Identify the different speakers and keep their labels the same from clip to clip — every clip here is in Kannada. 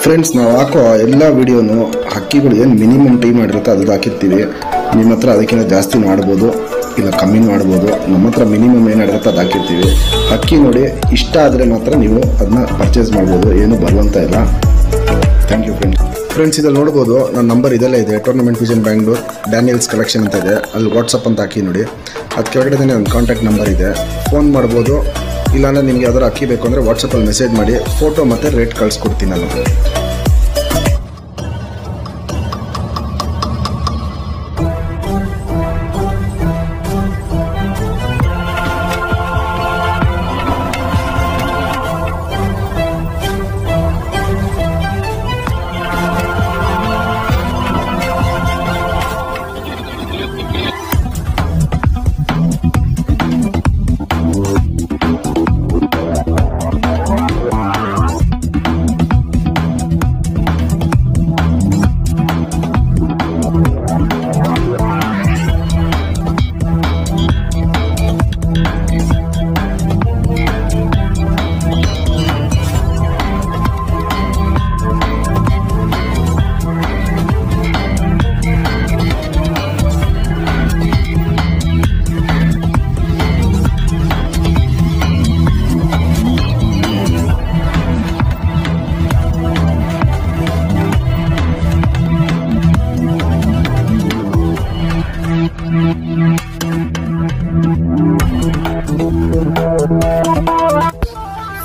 Speaker 1: ಫ್ರೆಂಡ್ಸ್, ನಾವು ಹಾಕೋ ಎಲ್ಲ ವಿಡಿಯೋನು ಹಕ್ಕಿಗಳು ಏನು ಮಿನಿಮಮ್ ಟೈಮ್ ಮಾಡಿರುತ್ತೆ ಅದು ಹಾಕಿರ್ತೀವಿ. ನಿಮ್ಮ ಹತ್ರ ಅದಕ್ಕಿಂತ ಜಾಸ್ತಿ ಮಾಡ್ಬೋದು, ಇಲ್ಲ ಕಮ್ಮಿನೂ ಮಾಡ್ಬೋದು. ನಮ್ಮ ಹತ್ರ ಮಿನಿಮಮ್ ಏನಿರುತ್ತೆ ಅದು ಹಾಕಿರ್ತೀವಿ. ಹಕ್ಕಿ ನೋಡಿ ಇಷ್ಟ ಆದರೆ ಮಾತ್ರ ನೀವು ಅದನ್ನ ಪರ್ಚೇಸ್ ಮಾಡ್ಬೋದು, ಏನು ಬರುವಂತ ಇಲ್ಲ. Thank you friends. ಇದಲ್ಲಿ ನೋಡ್ಬೋದು ನನ್ನ ನಂಬರ್ ಇದೆಲ್ಲ ಇದೆ. Tournament vision Bangalore Daniels collection ಅಂತ ಇದೆ. ಅಲ್ಲಿ ವಾಟ್ಸಪ್ ಅಂತ ಹಾಕಿ ನೋಡಿ. ಅದು ಕೆಳಗಡೆ ನನ್ನ ಕಾಂಟ್ಯಾಕ್ಟ್ ನಂಬರ್ ಇದೆ, ಫೋನ್ ಮಾಡ್ಬೋದು. ಇಲ್ಲಾಂದರೆ ನಿಮಗೆ ಯಾವ್ದಾರು ಅಕ್ಕಿ ಬೇಕು ಅಂದರೆ ವಾಟ್ಸಪ್ಪಲ್ಲಿ ಮೆಸೇಜ್ ಮಾಡಿ ಫೋಟೋ ಮತ್ತು ರೇಟ್ ಕಳಿಸ್ಕೊಡ್ತೀನಿ ನಾನು.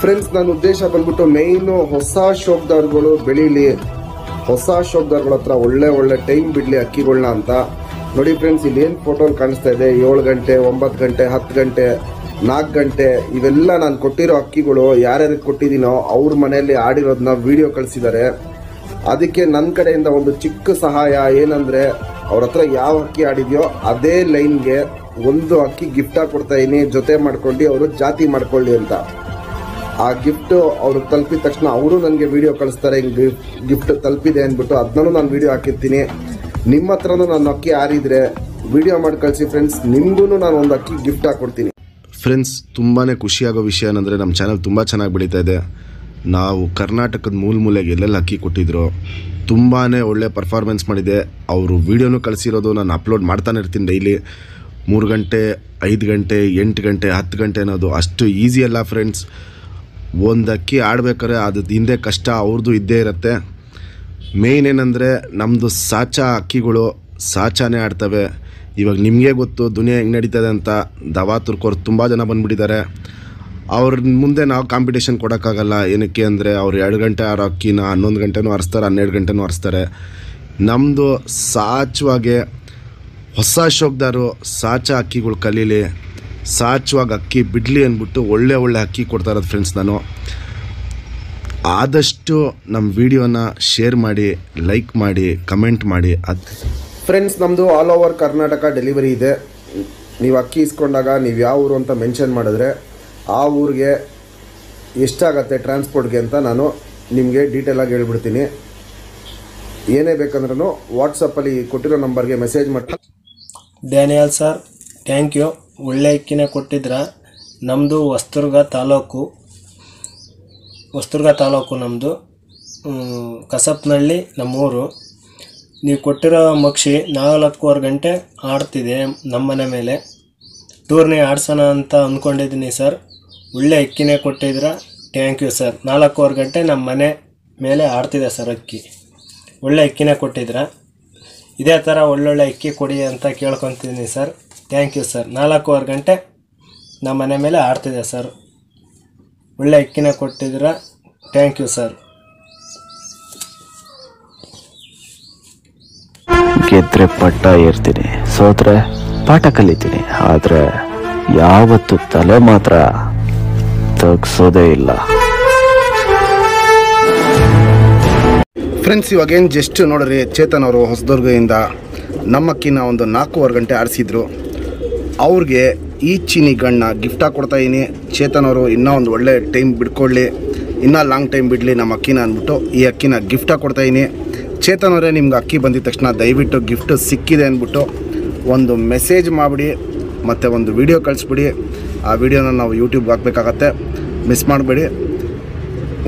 Speaker 1: ಫ್ರೆಂಡ್ಸ್, ನನ್ನ ಉದ್ದೇಶ ಬಂದ್ಬಿಟ್ಟು ಮೇಯ್ನು ಹೊಸ ಶೋಕ್ದಾರ್ಗಳು ಬೆಳೀಲಿ, ಹೊಸ ಶೋಕ್ದಾರ್ಗಳ ಹತ್ರ ಒಳ್ಳೆ ಟೈಮ್ ಬಿಡಲಿ ಅಕ್ಕಿಗಳನ್ನ ಅಂತ. ನೋಡಿ ಫ್ರೆಂಡ್ಸ್, ಇಲ್ಲಿ ಏನು ಫೋಟೋಲ್ಲಿ ಕಾಣಿಸ್ತಾ ಇದೆ 7 ಗಂಟೆ 9 ಗಂಟೆ 10 ಗಂಟೆ 4 ಗಂಟೆ ಇವೆಲ್ಲ ನಾನು ಕೊಟ್ಟಿರೋ ಅಕ್ಕಿಗಳು. ಯಾರ್ಯಾರಿಗೆ ಕೊಟ್ಟಿದ್ದೀನೋ ಅವ್ರ ಮನೆಯಲ್ಲಿ ಆಡಿರೋದನ್ನ ವಿಡಿಯೋ ಕಳಿಸಿದ್ದಾರೆ. ಅದಕ್ಕೆ ನನ್ನ ಕಡೆಯಿಂದ ಒಂದು ಚಿಕ್ಕ ಸಹಾಯ ಏನಂದರೆ, ಅವ್ರ ಹತ್ರ ಯಾವ ಅಕ್ಕಿ ಆಡಿದೆಯೋ ಅದೇ ಲೈನ್ಗೆ ಒಂದು ಅಕ್ಕಿ ಗಿಫ್ಟಾಗಿ ಕೊಡ್ತಾ ಇದೀನಿ. ಜೊತೆ ಮಾಡ್ಕೊಂಡು ಅವರು ಜಾತಿ ಮಾಡ್ಕೊಳ್ಳಿ ಅಂತ. ಆ ಗಿಫ್ಟ್ ಅವ್ರಿಗೆ ತಲುಪಿದ ತಕ್ಷಣ ಅವರು ನನಗೆ ವಿಡಿಯೋ ಕಳಿಸ್ತಾರೆ, ಹಿಂಗೆ ಗಿಫ್ಟ್ ತಲುಪಿದೆ ಅಂದ್ಬಿಟ್ಟು. ಅದನ್ನೂ ನಾನು ವಿಡಿಯೋ ಹಾಕಿರ್ತೀನಿ. ನಿಮ್ಮ ಹತ್ರನೂ ನಾನು ಅಕ್ಕಿ ಆರಿದ್ರೆ ವಿಡಿಯೋ ಮಾಡಿ ಕಳಿಸಿ ಫ್ರೆಂಡ್ಸ್, ನಿಮಗೂ ನಾನು ಒಂದು ಅಕ್ಕಿ ಗಿಫ್ಟ್ ಹಾಕ್ಕೊಡ್ತೀನಿ. ಫ್ರೆಂಡ್ಸ್, ತುಂಬಾ ಖುಷಿಯಾಗೋ ವಿಷಯ ಏನಂದರೆ ನಮ್ಮ ಚಾನಲ್ ತುಂಬ ಚೆನ್ನಾಗಿ ಬೆಳೀತಾ ಇದೆ. ನಾವು ಕರ್ನಾಟಕದ ಮೂಲೆಗೆ ಎಲ್ಲೆಲ್ಲಿ ಅಕ್ಕಿ ಕೊಟ್ಟಿದ್ರು ತುಂಬಾ ಒಳ್ಳೆ ಪರ್ಫಾರ್ಮೆನ್ಸ್ ಮಾಡಿದೆ. ಅವರು ವಿಡಿಯೋನೂ ಕಳಿಸಿರೋದು ನಾನು ಅಪ್ಲೋಡ್ ಮಾಡ್ತಾನೆ ಇರ್ತೀನಿ ಡೈಲಿ. 3 ಗಂಟೆ 5 ಗಂಟೆ 8 ಗಂಟೆ 10 ಗಂಟೆ ಅನ್ನೋದು ಅಷ್ಟು ಈಸಿ ಅಲ್ಲ ಫ್ರೆಂಡ್ಸ್. ಒಂದು ಅಕ್ಕಿ ಆಡ್ಬೇಕಾದ್ರೆ ಅದು ಹಿಂದೆ ಕಷ್ಟ ಅವ್ರದ್ದು ಇದ್ದೇ ಇರುತ್ತೆ. ಮೇಯ್ನ್ ಏನಂದರೆ ನಮ್ಮದು ಸಾಚಾ ಅಕ್ಕಿಗಳು ಸಾಚಾನೇ ಆಡ್ತವೆ. ಇವಾಗ ನಿಮಗೆ ಗೊತ್ತು ದುನಿಯಾ ಹೆಂಗೆ ನಡೀತದೆ ಅಂತ. ದವಾ ತುರ್ಕೋರು ತುಂಬ ಜನ ಬಂದುಬಿಟ್ಟಿದ್ದಾರೆ. ಅವ್ರ ಮುಂದೆ ನಾವು ಕಾಂಪಿಟೇಷನ್ ಕೊಡೋಕ್ಕಾಗಲ್ಲ. ಏನಕ್ಕೆ ಅಂದರೆ ಅವ್ರು 2 ಗಂಟೆ ಆರೋ ಅಕ್ಕಿನ 11 ಗಂಟೆನೂ ಹರಿಸ್ತಾರೆ, 12 ಗಂಟೆನೂ ಹರಿಸ್ತಾರೆ. ನಮ್ಮದು ಸಾಚವಾಗೆ ಹೊಸ ಶೋಕ್ದಾರು ಸಾಚಾ ಅಕ್ಕಿಗಳು ಕಲೀಲಿ, ಸಾಚವಾಗಿ ಅಕ್ಕಿ ಬಿಡಲಿ ಅಂದ್ಬಿಟ್ಟು ಒಳ್ಳೆ ಅಕ್ಕಿ ಕೊಡ್ತಾ ಇರೋದು ಫ್ರೆಂಡ್ಸ್. ನಾನು ಆದಷ್ಟು ನಮ್ಮ ವಿಡಿಯೋನ ಶೇರ್ ಮಾಡಿ, ಲೈಕ್ ಮಾಡಿ, ಕಮೆಂಟ್ ಮಾಡಿ. ಫ್ರೆಂಡ್ಸ್, ನಮ್ಮದು ಆಲ್ ಓವರ್ ಕರ್ನಾಟಕ ಡೆಲಿವರಿ ಇದೆ. ನೀವು ಅಕ್ಕಿ ಇಸ್ಕೊಂಡಾಗ ನೀವು ಯಾವ ಊರು ಅಂತ ಮೆನ್ಷನ್ ಮಾಡಿದ್ರೆ ಆ ಊರಿಗೆ ಎಷ್ಟಾಗತ್ತೆ ಟ್ರಾನ್ಸ್ಪೋರ್ಟ್ಗೆ ಅಂತ ನಾನು ನಿಮಗೆ ಡೀಟೇಲಾಗಿ ಹೇಳ್ಬಿಡ್ತೀನಿ. ಏನೇ ಬೇಕಂದ್ರೂ ವಾಟ್ಸಪ್ಪಲ್ಲಿ ಕೊಟ್ಟಿರೋ ನಂಬರ್ಗೆ ಮೆಸೇಜ್ ಮಾಡಿ.
Speaker 2: Daniel sir, thank you. ಒಳ್ಳೆ ಅಕ್ಕಿನೇ ಕೊಟ್ಟಿದ್ರ. ನಮ್ಮದು ಹೊಸದುರ್ಗ ತಾಲೂಕು ನಮ್ಮದು ಕಸಪ್ನಹಳ್ಳಿ ನಮ್ಮೂರು. ನೀವು ಕೊಟ್ಟಿರೋ ಮಕ್ಷಿ 4 ಗಂಟೆ ಆಡ್ತಿದೆ ನಮ್ಮ ಮನೆ ಮೇಲೆ. ಟೂರ್ನಿ ಆಡ್ಸೋಣ ಅಂತ ಅಂದ್ಕೊಂಡಿದ್ದೀನಿ ಸರ್. ಒಳ್ಳೆ ಅಕ್ಕಿನೇ ಕೊಟ್ಟಿದ್ರ, ಥ್ಯಾಂಕ್ ಯು ಸರ್. 4 ಗಂಟೆ ನಮ್ಮ ಮನೆ ಮೇಲೆ ಆಡ್ತಿದೆ ಸರ್ ಅಕ್ಕಿ. ಒಳ್ಳೆ ಅಕ್ಕಿನೇ ಕೊಟ್ಟಿದ್ರ. ಇದೇ ಥರ ಒಳ್ಳೊಳ್ಳೆ ಅಕ್ಕಿ ಕೊಡಿ ಅಂತ ಕೇಳ್ಕೊತೀನಿ ಸರ್. Thank you sir. 4 ಗಂಟೆ ನಮ್ಮ ಮನೆ ಮೇಲೆ ಆಡ್ತಿದೆ ಸರ್. ಒಳ್ಳೆ ಅಕ್ಕಿನೇ ಕೊಟ್ಟಿದ್ರ, ಥ್ಯಾಂಕ್ ಯು ಸರ್.
Speaker 3: ಗೆದ್ರೆ ಪಟ್ಟ ಏರ್ತೀನಿ, ಸೋತ್ರೆ ಪಾಠ ಕಲಿತೀನಿ. ಆದರೆ ಯಾವತ್ತು ತಲೆ ಮಾತ್ರ ತಗ್ಸೋದೇ ಇಲ್ಲ.
Speaker 1: ಫ್ರೆಂಡ್ಸ್, ಇವಾಗೇನು ಜಸ್ಟ್ ನೋಡ್ರಿ, ಚೇತನ್ ಅವರು ಹೊಸದುರ್ಗದಿಂದ ನಮ್ಮ ಅಕ್ಕಿನ ಒಂದು 4 ಗಂಟೆ ಆಡಿಸಿದ್ರು. ಅವ್ರಿಗೆ ಈ ಚೀನಿ ಗಣ್ಣ ಗಿಫ್ಟಾಗಿ ಕೊಡ್ತಾಯಿದ್ದೀನಿ. ಚೇತನ್ ಅವರು ಇನ್ನೂ ಒಂದು ಒಳ್ಳೆ ಟೈಮ್ ಬಿಡ್ಕೊಳ್ಳಿ, ಇನ್ನೂ ಲಾಂಗ್ ಟೈಮ್ ಬಿಡಲಿ ನಮ್ಮ ಅಕ್ಕಿನ ಅಂದ್ಬಿಟ್ಟು ಈ ಅಕ್ಕಿನ ಗಿಫ್ಟಾಗಿ ಕೊಡ್ತಾಯಿದ್ದೀನಿ. ಚೇತನ್ ಅವರೇ, ನಿಮ್ಗೆ ಅಕ್ಕಿ ಬಂದಿದ ತಕ್ಷಣ ದಯವಿಟ್ಟು ಗಿಫ್ಟ್ ಸಿಕ್ಕಿದೆ ಅಂದ್ಬಿಟ್ಟು ಒಂದು ಮೆಸೇಜ್ ಮಾಡಿಬಿಡಿ ಮತ್ತು ಒಂದು ವಿಡಿಯೋ ಕಳಿಸ್ಬಿಡಿ. ಆ ವಿಡಿಯೋನ ನಾವು ಯೂಟ್ಯೂಬ್ಗೆ ಹಾಕಬೇಕಾಗತ್ತೆ, ಮಿಸ್ ಮಾಡಬೇಡಿ.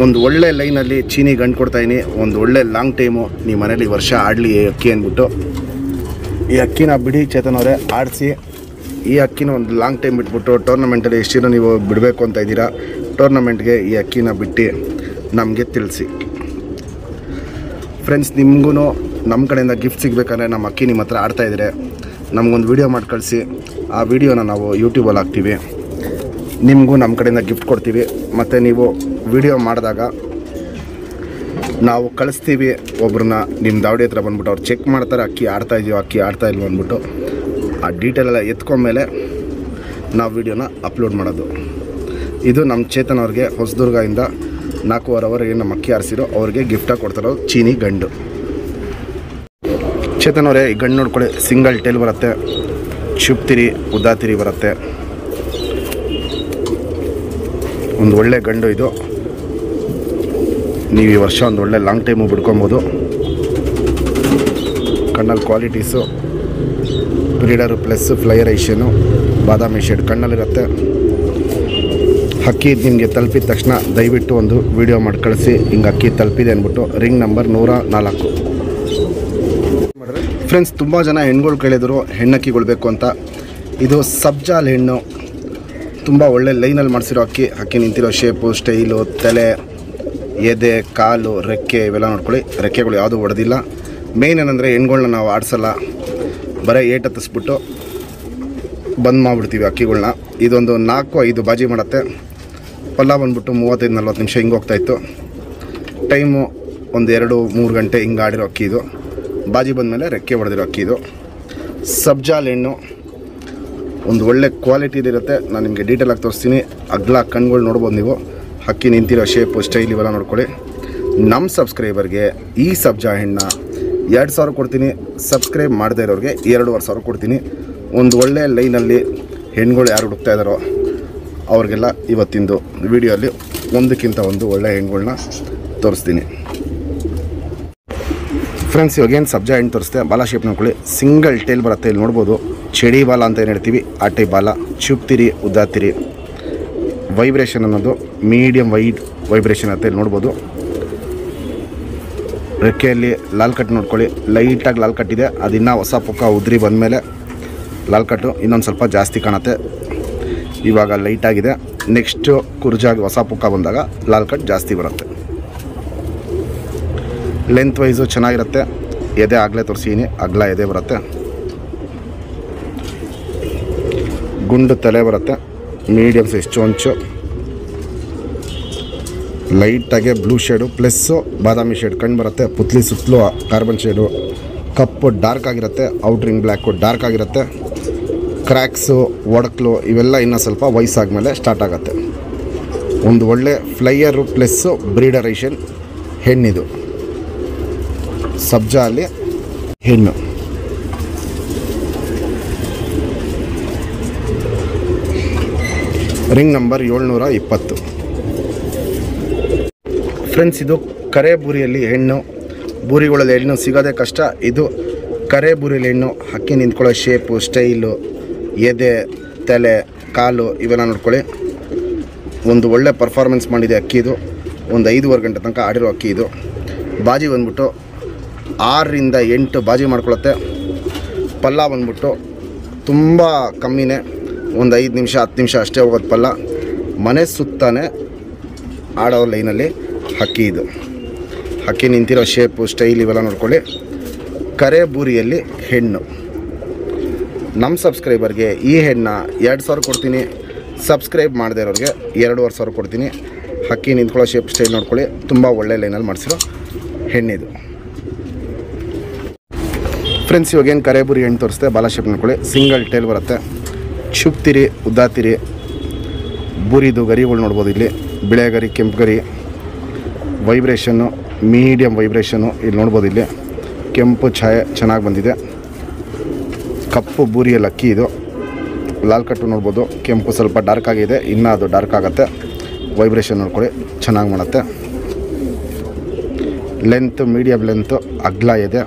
Speaker 1: ಒಂದು ಒಳ್ಳೆ ಲೈನಲ್ಲಿ ಚೀನಿ ಗಂಟು ಕೊಡ್ತಾಯಿನಿ. ಒಂದು ಒಳ್ಳೆ ಲಾಂಗ್ ಟೈಮು ನಿಮ್ಮ ಮನೇಲಿ ವರ್ಷ ಆಡಲಿ ಅಕ್ಕಿ ಅಂದ್ಬಿಟ್ಟು ಈ ಅಕ್ಕಿನ ಬಿಡಿ ಚೇತನ್ ಅವರೇ, ಆಡಿಸಿ ಈ ಅಕ್ಕಿನ ಒಂದು ಲಾಂಗ್ ಟೈಮ್ ಬಿಟ್ಬಿಟ್ಟು ಟೂರ್ನಮೆಂಟಲ್ಲಿ ಎಷ್ಟು ದಿನ ನೀವು ಬಿಡಬೇಕು ಅಂತ ಇದ್ದೀರಾ, ಟೂರ್ನಮೆಂಟ್ಗೆ ಈ ಅಕ್ಕಿನ ಬಿಟ್ಟು ನಮಗೆ ತಿಳಿಸಿ ಫ್ರೆಂಡ್ಸ್. ನಿಮಗೂ ನಮ್ಮ ಕಡೆಯಿಂದ ಗಿಫ್ಟ್ ಸಿಗಬೇಕಂದ್ರೆ ನಮ್ಮ ಅಕ್ಕಿ ನಿಮ್ಮ ಹತ್ರ ಆಡ್ತಾಯಿದ್ರೆ ನಮಗೊಂದು ವೀಡಿಯೋ ಮಾಡಿ ಕಳಿಸಿ. ಆ ವಿಡಿಯೋನ ನಾವು ಯೂಟ್ಯೂಬಲ್ಲಿ ಹಾಕ್ತೀವಿ, ನಿಮಗೂ ನಮ್ಮ ಕಡೆಯಿಂದ ಗಿಫ್ಟ್ ಕೊಡ್ತೀವಿ. ಮತ್ತು ನೀವು ವಿಡಿಯೋ ಮಾಡಿದಾಗ ನಾವು ಕಳಿಸ್ತೀವಿ ಒಬ್ರನ್ನ ನಿಮ್ಮ ದಾವಡಿ ಹತ್ರ ಬಂದ್ಬಿಟ್ಟು ಅವ್ರು ಚೆಕ್ ಮಾಡ್ತಾರೆ ಅಕ್ಕಿ ಆಡ್ತಾ ಇದೆಯೋ ಅಕ್ಕಿ ಆಡ್ತಾ ಇಲ್ವೋ ಅಂದ್ಬಿಟ್ಟು. ಆ ಡೀಟೇಲೆಲ್ಲ ಎತ್ಕೊಂಡ್ಮೇಲೆ ನಾವು ವಿಡಿಯೋನ ಅಪ್ಲೋಡ್ ಮಾಡೋದು. ಇದು ನಮ್ಮ ಚೇತನ್ ಅವ್ರಿಗೆ ಹೊಸದುರ್ಗದಿಂದ 4.5 ಅವರ್ ಏನು ನಮ್ಮ ಅಕ್ಕಿ ಆರಿಸಿರೋ ಅವ್ರಿಗೆ ಗಿಫ್ಟಾಗಿ ಕೊಡ್ತಾರೋ ಚೀನಿ ಗಂಡು. ಚೇತನ್ ಅವರೇ, ಈ ಗಂಡು ನೋಡ್ಕೊಳ್ಳಿ, ಸಿಂಗಲ್ ಟೇಲ್ ಬರುತ್ತೆ, ಚುಪ್ತಿರಿ ಉದ್ದಾತಿರಿ ಬರುತ್ತೆ. ಒಂದು ಒಳ್ಳೆ ಗಂಡು ಇದು. ನೀವು ಈ ವರ್ಷ ಒಂದು ಒಳ್ಳೆ ಲಾಂಗ್ ಟೈಮು ಬಿಡ್ಕೊಬೋದು. ಕಣ್ಣಲ್ಲಿ ಕ್ವಾಲಿಟೀಸು ಬ್ರೀಡರು ಪ್ಲಸ್ ಫ್ಲೈಯರೈಷನು ಬಾದಾಮಿ ಶೇಡ್ ಕಣ್ಣಲ್ಲಿರುತ್ತೆ. ಅಕ್ಕಿ ನಿಮಗೆ ತಲುಪಿದ ತಕ್ಷಣ ದಯವಿಟ್ಟು ಒಂದು ವಿಡಿಯೋ ಮಾಡಿ ಕಳಿಸಿ, ಹಿಂಗೆ ಅಕ್ಕಿ ತಲುಪಿದೆ ಅಂದ್ಬಿಟ್ಟು. Ring number 104 friends. ತುಂಬ ಜನ ಹೆಣ್ಗಳು ಕೇಳಿದರು ಹೆಣ್ಣಕ್ಕಿಗಳು ಬೇಕು ಅಂತ. ಇದು ಸಬ್ಜಾಲ್ ಹೆಣ್ಣು, ತುಂಬ ಒಳ್ಳೆ ಲೈನಲ್ಲಿ ಮಾಡಿಸಿರೋ ಅಕ್ಕಿ. ಅಕ್ಕಿ ನಿಂತಿರೋ ಶೇಪು, ಸ್ಟೈಲು, ತಲೆ, ಎದೆ, ಕಾಲು, ರೆಕ್ಕೆ ಇವೆಲ್ಲ ನೋಡ್ಕೊಳ್ಳಿ. ರೆಕ್ಕೆಗಳು ಯಾವುದೂ ಹೊಡೆದಿಲ್ಲ. ಮೇಯ್ನ್ ಏನಂದರೆ ಹೆಣ್ಗಳ್ನ ನಾವು ಆಡಿಸಲ್ಲ, ಬರೀ ಏಟ್ ಹತ್ತಿಸ್ಬಿಟ್ಟು ಬಂದ್ ಮಾಡಿಬಿಡ್ತೀವಿ ಅಕ್ಕಿಗಳ್ನ. ಇದೊಂದು 4-5 ಬಾಜಿ ಮಾಡುತ್ತೆ. ಪಲ್ಲ ಬಂದ್ಬಿಟ್ಟು 35-40 ನಿಮಿಷ ಹಿಂಗೆ ಹೋಗ್ತಾಯಿತ್ತು. ಟೈಮು ಒಂದು 2-3 ಗಂಟೆ ಹಿಂಗೆ ಆಡಿರೋ ಅಕ್ಕಿ ಇದು. ಬಾಜಿ ಬಂದಮೇಲೆ ರೆಕ್ಕೆ ಹೊಡೆದಿರೋ ಅಕ್ಕಿ ಇದು. ಸಬ್ಜಾಲ್ ಹೆಣ್ಣು ಒಂದು ಒಳ್ಳೆ ಕ್ವಾಲಿಟಿದಿರುತ್ತೆ. ನಾನು ನಿಮಗೆ ಡೀಟೇಲಾಗಿ ತೋರಿಸ್ತೀನಿ. ಅಗ್ಲ ಕಣ್ಗಳು ನೋಡ್ಬೋದು ನೀವು. ಅಕ್ಕಿ ನಿಂತಿರೋ ಶೇಪು, ಸ್ಟೈಲ್ ಇವೆಲ್ಲ ನೋಡ್ಕೊಳ್ಳಿ. ನಮ್ಮ ಸಬ್ಸ್ಕ್ರೈಬರ್ಗೆ ಈ ಸಬ್ಜಾ ಹೆಣ್ಣ 2,000 ಕೊಡ್ತೀನಿ. ಸಬ್ಸ್ಕ್ರೈಬ್ ಮಾಡದೇ ಇರೋರಿಗೆ 2,500 ಕೊಡ್ತೀನಿ. ಒಂದು ಒಳ್ಳೆ ಲೈನಲ್ಲಿ ಹೆಣ್ಗಳು ಯಾರು ಹುಡುಕ್ತಾ ಇದ್ದಾರೋ ಅವ್ರಿಗೆಲ್ಲ ಇವತ್ತಿಂದು ವಿಡಿಯೋಲ್ಲಿ ಒಂದಕ್ಕಿಂತ ಒಂದು ಒಳ್ಳೆ ಹೆಣ್ಗಳನ್ನ ತೋರಿಸ್ತೀನಿ ಫ್ರೆಂಡ್ಸ್. ಇವಾಗೇನು ಸಬ್ಜಾ ಹೆಣ್ಣು ತೋರಿಸ್ತೆ, ಬಾಲ ಶೇಪ್ ನೋಡ್ಕೊಳ್ಳಿ. ಸಿಂಗಲ್ ಟೇಲ್ ಬರುತ್ತೆ, ಇಲ್ಲಿ ನೋಡ್ಬೋದು. ಚಡಿ ಬಾಲ ಅಂತ ಏನು ಹೇಳ್ತೀವಿ ಆ ಟೈಪ್ ಬಾಲ. ಚುಪ್ತಿರಿ ಉದ್ದಾತಿರಿ. ವೈಬ್ರೇಷನ್ ಅನ್ನೋದು ಮೀಡಿಯಮ್ ವೈಬ್ರೇಷನ್ ಅಂತ ಇಲ್ಲಿ ನೋಡ್ಬೋದು. ರೆಕ್ಕೆಯಲ್ಲಿ ಲಾಲ್ ಕಟ್ ನೋಡ್ಕೊಳ್ಳಿ, ಲೈಟಾಗಿ ಲಾಲ್ ಕಟ್ಟಿದೆ. ಅದಿನ್ನೂ ಹೊಸ ಪುಕ್ಕ ಉದ್ರಿ ಬಂದಮೇಲೆ ಲಾಲ್ ಕಟ್ಟು ಇನ್ನೊಂದು ಸ್ವಲ್ಪ ಜಾಸ್ತಿ ಕಾಣುತ್ತೆ. ಇವಾಗ ಲೈಟಾಗಿದೆ. ನೆಕ್ಸ್ಟು ಕುರ್ಜಾಗಿ ಹೊಸ ಪುಕ್ಕ ಬಂದಾಗ ಲಾಲ್ ಕಟ್ ಜಾಸ್ತಿ ಬರುತ್ತೆ. ಲೆಂತ್ ವೈಸು ಚೆನ್ನಾಗಿರುತ್ತೆ. ಎದೆ ಆಗಲೇ ತೋರಿಸಿದ್ದೀನಿ, ಅಗಲ ಎದೆ ಬರುತ್ತೆ. ಗುಂಡು ತಲೆ ಬರುತ್ತೆ. ಮೀಡಿಯಮ್ ಸೈಜ್ ಚೊಂಚು, ಲೈಟಾಗೆ ಬ್ಲೂ ಶೇಡು ಪ್ಲಸ್ಸು ಬಾದಾಮಿ ಶೇಡ್ ಕಣ್ಣು ಬರುತ್ತೆ. ಪುತ್ಲಿ ಸುತ್ತಲೂ ಕಾರ್ಬನ್ ಶೇಡು. ಕಪ್ಪು ಡಾರ್ಕ್ ಆಗಿರುತ್ತೆ, ಔಟ್ರಿಂಗ್ ಬ್ಲ್ಯಾಕು ಡಾರ್ಕ್ ಆಗಿರುತ್ತೆ. ಕ್ರ್ಯಾಕ್ಸು, ಒಡಕ್ಲು ಇವೆಲ್ಲ ಇನ್ನೂ ಸ್ವಲ್ಪ ವಯಸ್ಸಾದ್ಮೇಲೆ ಸ್ಟಾರ್ಟ್ ಆಗುತ್ತೆ. ಒಂದು ಒಳ್ಳೆ ಫ್ಲೈಯರು ಪ್ಲಸ್ಸು ಬ್ರೀಡರೈಷನ್ ಹೆಣ್ಣಿದು. ಸಬ್ಜಾ ಅಲ್ಲಿ ಹೆಣ್ಣು. Ring number 720 friends. ಇದು ಕರೆ ಬೂರಿಯಲ್ಲಿ ಹೆಣ್ಣು. ಬೂರಿಗಳಲ್ಲಿ ಹೆಣ್ಣು ಸಿಗೋದೇ ಕಷ್ಟ. ಇದು ಕರೆ ಬೂರಿಯಲ್ಲಿ ಹೆಣ್ಣು. ಅಕ್ಕಿ ನಿಂತ್ಕೊಳ್ಳೋ ಶೇಪು, ಸ್ಟೈಲು, ಎದೆ, ತಲೆ, ಕಾಲು ಇವೆಲ್ಲ ನೋಡ್ಕೊಳ್ಳಿ. ಒಂದು ಒಳ್ಳೆ ಪರ್ಫಾರ್ಮೆನ್ಸ್ ಮಾಡಿದೆ ಅಕ್ಕಿ ಇದು. ಒಂದು 5.5 ಗಂಟೆ ತನಕ ಆಡಿರೋ ಅಕ್ಕಿ ಇದು. ಬಾಜಿ ಬಂದ್ಬಿಟ್ಟು 6-8 ಬಾಜಿ ಮಾಡ್ಕೊಳುತ್ತೆ. ಪಲ್ಲ ಬಂದ್ಬಿಟ್ಟು ತುಂಬ ಕಮ್ಮಿನೇ, ಒಂದು 5 ನಿಮಿಷ 10 ನಿಮಿಷ ಅಷ್ಟೇ ಹೋಗೋದು ಪಲ್ಲ. ಮನೆ ಸುತ್ತಾನೆ ಆಡೋ ಲೈನಲ್ಲಿ ಅಕ್ಕಿ ಇದು. ಅಕ್ಕಿ ನಿಂತಿರೋ ಶೇಪು, ಸ್ಟೈಲ್ ಇವೆಲ್ಲ ನೋಡ್ಕೊಳ್ಳಿ. ಕರೆ ಬೂರಿಯಲ್ಲಿ ಹೆಣ್ಣು. ನಮ್ಮ ಸಬ್ಸ್ಕ್ರೈಬರ್ಗೆ ಈ ಹೆಣ್ಣ 2,000 ಕೊಡ್ತೀನಿ. ಸಬ್ಸ್ಕ್ರೈಬ್ ಮಾಡದೇ ಇರೋರಿಗೆ 2,500 ಕೊಡ್ತೀನಿ. ಅಕ್ಕಿ ನಿಂತ್ಕೊಳ್ಳೋ ಶೇಪ್, ಸ್ಟೈಲ್ ನೋಡ್ಕೊಳ್ಳಿ. ತುಂಬ ಒಳ್ಳೆ ಲೈನಲ್ಲಿ ಮಾಡಿಸಿರೋ ಹೆಣ್ಣಿದು ಫ್ರೆಂಡ್ಸ್. ಇವಾಗೇನು ಕರೆ ಬೂರಿ ಹೆಣ್ಣು ತೋರಿಸ್ತೆ, ಬಾಲ ಶೇಪ್ ನೋಡ್ಕೊಳ್ಳಿ. ಸಿಂಗಲ್ ಟೇಲ್ ಬರುತ್ತೆ. ಚುಪ್ತಿರಿ ಉದ್ದಾತಿರಿ. ಬೂರಿದು ಗರಿಗಳು ನೋಡ್ಬೋದು ಇಲ್ಲಿ. ಬಿಳೆ ಗರಿ, ಕೆಂಪು ಗರಿ. ವೈಬ್ರೇಷನ್ನು ಮೀಡಿಯಮ್ ವೈಬ್ರೇಷನ್ನು ಇಲ್ಲಿ ನೋಡ್ಬೋದು. ಇಲ್ಲಿ ಕೆಂಪು ಛಾಯೆ ಚೆನ್ನಾಗಿ ಬಂದಿದೆ. ಕಪ್ಪು ಬೂರಿಯಲ್ಲಿ ಅಕ್ಕಿ ಇದು. ಲಾಲ್ ಕಟ್ಟು ನೋಡ್ಬೋದು. ಕೆಂಪು ಸ್ವಲ್ಪ ಡಾರ್ಕ್ ಆಗಿದೆ, ಇನ್ನೂ ಅದು ಡಾರ್ಕ್ ಆಗುತ್ತೆ. ವೈಬ್ರೇಷನ್ ನೋಡ್ಕೊಳ್ಳಿ, ಚೆನ್ನಾಗಿ ಮಾಡುತ್ತೆ. ಲೆಂತ್ ಮೀಡಿಯಮ್ ಲೆಂತು, ಅಗ್ಲ ಇದೆ.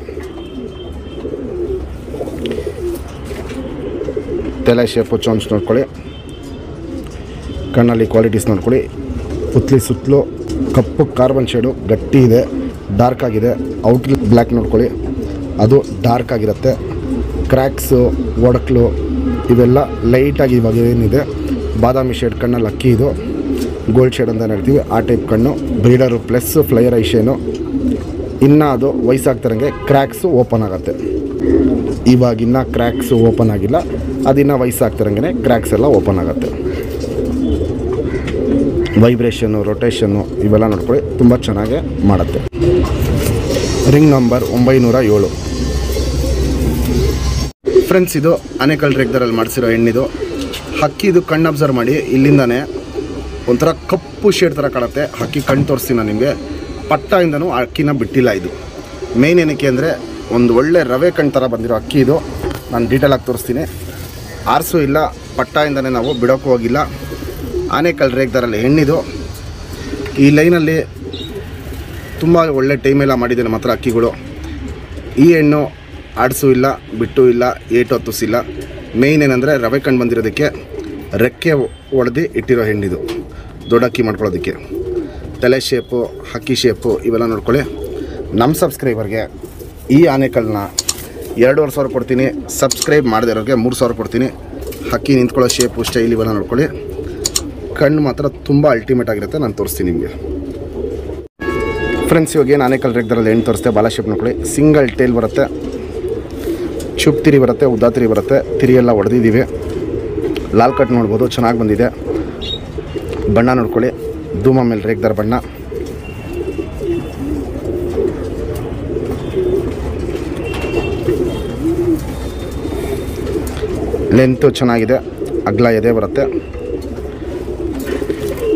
Speaker 1: ತಲೆ ಶೇಪು, ಚೊಂಚ್ ನೋಡ್ಕೊಳ್ಳಿ. ಕಣ್ಣಲ್ಲಿ ಕ್ವಾಲಿಟೀಸ್ ನೋಡ್ಕೊಳ್ಳಿ. ಪುತ್ಲಿ ಸುತ್ತಲೂ ಕಪ್ಪು ಕಾರ್ಬನ್ ಶೇಡು ಗಟ್ಟಿ ಇದೆ, ಡಾರ್ಕ್ ಆಗಿದೆ. ಔಟ್ರ್ ಬ್ಲ್ಯಾಕ್ ನೋಡ್ಕೊಳ್ಳಿ, ಅದು ಡಾರ್ಕ್ ಆಗಿರುತ್ತೆ. ಕ್ರ್ಯಾಕ್ಸು, ಒಡಕ್ಲು ಇವೆಲ್ಲ ಲೈಟಾಗಿ ಇವಾಗ ಏನಿದೆ ಬಾದಾಮಿ ಶೇಡ್ ಕಣ್ಣಲ್ಲಿ ಅಕ್ಕಿ ಇದು ಗೋಲ್ಡ್ ಶೇಡ್ ಅಂತ ಹೇಳ್ತೀವಿ, ಆ ಟೈಪ್ ಕಣ್ಣು. ಬ್ರೀಡರು ಪ್ಲಸ್ ಫ್ಲೈಯರ್ ಐಶೇನು. ಇನ್ನು ಅದು ವಯಸ್ಸಾಗ್ತಾರಂಗೆ ಕ್ರ್ಯಾಕ್ಸು ಓಪನ್ ಆಗುತ್ತೆ. ಇವಾಗಿನ್ನ ಕ್ರ್ಯಾಕ್ಸು ಓಪನ್ ಆಗಿಲ್ಲ, ಅದಿನ್ನು ವಯಸ್ಸಾಗ್ತಾರಂಗೆ ಕ್ರ್ಯಾಕ್ಸ್ ಎಲ್ಲ ಓಪನ್ ಆಗುತ್ತೆ. ವೈಬ್ರೇಷನ್ನು, ರೊಟೇಷನ್ನು ಇವೆಲ್ಲ ನೋಡ್ಕೊಳ್ಳಿ, ತುಂಬ ಚೆನ್ನಾಗೇ ಮಾಡುತ್ತೆ. Ring number 907. ಫ್ರೆಂಡ್ಸ್, ಇದು ಆನೆಕಲ್ ರೆಗ್ದರಲ್ಲಿ ಮಾಡಿಸಿರೋ ಹೆಣ್ಣಿದು. ಹಕ್ಕಿದು ಕಣ್ಣು ಅಬ್ಸರ್ವ್ ಮಾಡಿ, ಇಲ್ಲಿಂದಾನೆ ಒಂಥರ ಕಪ್ಪು ಶೇಡ್ ಥರ ಕಾಣುತ್ತೆ. ಹಕ್ಕಿ ಕಣ್ಣು ತೋರಿಸ್ತೀನಿ ನಾನು ನಿಮಗೆ. ಪಟ್ಟಯಿಂದನೂ ಅಕ್ಕಿನ ಬಿಟ್ಟಿಲ್ಲ. ಇದು ಮೇನ್ ಏನಕ್ಕೆ ಅಂದರೆ ಒಂದು ಒಳ್ಳೆ ರವೆ ಕಣ್ಣು ಥರ ಬಂದಿರೋ ಅಕ್ಕಿ ಇದು. ನಾನು ಡೀಟೇಲಾಗಿ ತೋರಿಸ್ತೀನಿ. ಆರಿಸೂ ಇಲ್ಲ, ಪಟ್ಟಯಿಂದನೇ ನಾವು ಬಿಡೋಕ್ಕೂ ಹೋಗಿಲ್ಲ. ಆನೆಕಲ್ ರೇಗ್ದಾರಲ್ಲಿ ಹೆಣ್ಣಿದು. ಈ ಲೈನಲ್ಲಿ ತುಂಬ ಒಳ್ಳೆ ಟೈಮೆಲ್ಲ ಮಾಡಿದ್ದೇನೆ ಮಾತ್ರ ಅಕ್ಕಿಗಳು. ಈ ಹೆಣ್ಣು ಆಡಿಸೂ ಇಲ್ಲ, ಬಿಟ್ಟು ಇಲ್ಲ, ಏಟು ಹತ್ತಿಸಿಲ್ಲ. ಮೇಯ್ನ್ ಏನಂದರೆ ರವೆ ಕಣ್ಣು ಬಂದಿರೋದಕ್ಕೆ ರೆಕ್ಕೆ ಹೊಡೆದು ಇಟ್ಟಿರೋ ಹೆಣ್ಣಿದು, ದೊಡ್ಡ ಅಕ್ಕಿ ಮಾಡ್ಕೊಳ್ಳೋದಕ್ಕೆ. ತಲೆ ಶೇಪು, ಹಕ್ಕಿ ಶೇಪು ಇವೆಲ್ಲ ನೋಡ್ಕೊಳ್ಳಿ. ನಮ್ಮ ಸಬ್ಸ್ಕ್ರೈಬರ್ಗೆ ಈ ಆನೆಕಲ್ನ 2,500 ಕೊಡ್ತೀನಿ. ಸಬ್ಸ್ಕ್ರೈಬ್ ಮಾಡದೇ ಇರೋರಿಗೆ 3,000 ಕೊಡ್ತೀನಿ. ಹಕ್ಕಿ ನಿಂತ್ಕೊಳ್ಳೋ ಶೇಪು, ಸ್ಟೈಲ್ ಇವೆಲ್ಲ ನೋಡ್ಕೊಳ್ಳಿ. ಕಣ್ಣು ಮಾತ್ರ ತುಂಬ ಅಲ್ಟಿಮೇಟ್ ಆಗಿರುತ್ತೆ, ನಾನು ತೋರಿಸ್ತೀನಿ ನಿಮಗೆ. ಫ್ರೆಂಡ್ಸ್, ಇವಾಗ ಏನು ಆನೆಕಲ್ ರೆಗ್ದರಲ್ಲಿ ಹೆಣ್ಣು ತೋರಿಸ್ತೆ. ಬಾಲ ಶೇಪ್ ನೋಡ್ಕೊಳ್ಳಿ. ಸಿಂಗಲ್ ಟೇಲ್ ಬರುತ್ತೆ, ಚುಪ್ ತಿರಿ ಬರುತ್ತೆ, ಉದ್ದಾ ತಿರಿ ಬರುತ್ತೆ. ತಿರಿ ಎಲ್ಲ ಹೊಡೆದಿದ್ದೀವಿ. ಲಾಲ್ ಕಟ್ ನೋಡ್ಬೋದು, ಚೆನ್ನಾಗಿ ಬಂದಿದೆ. ಬಣ್ಣ ನೋಡ್ಕೊಳ್ಳಿ, ಧೂಮ ಮೇಲೆ ರೇಗ್ದಾರ ಬಣ್ಣ. ಲೆಂತು ಚೆನ್ನಾಗಿದೆ, ಅಗಲ ಎದೆ ಬರುತ್ತೆ.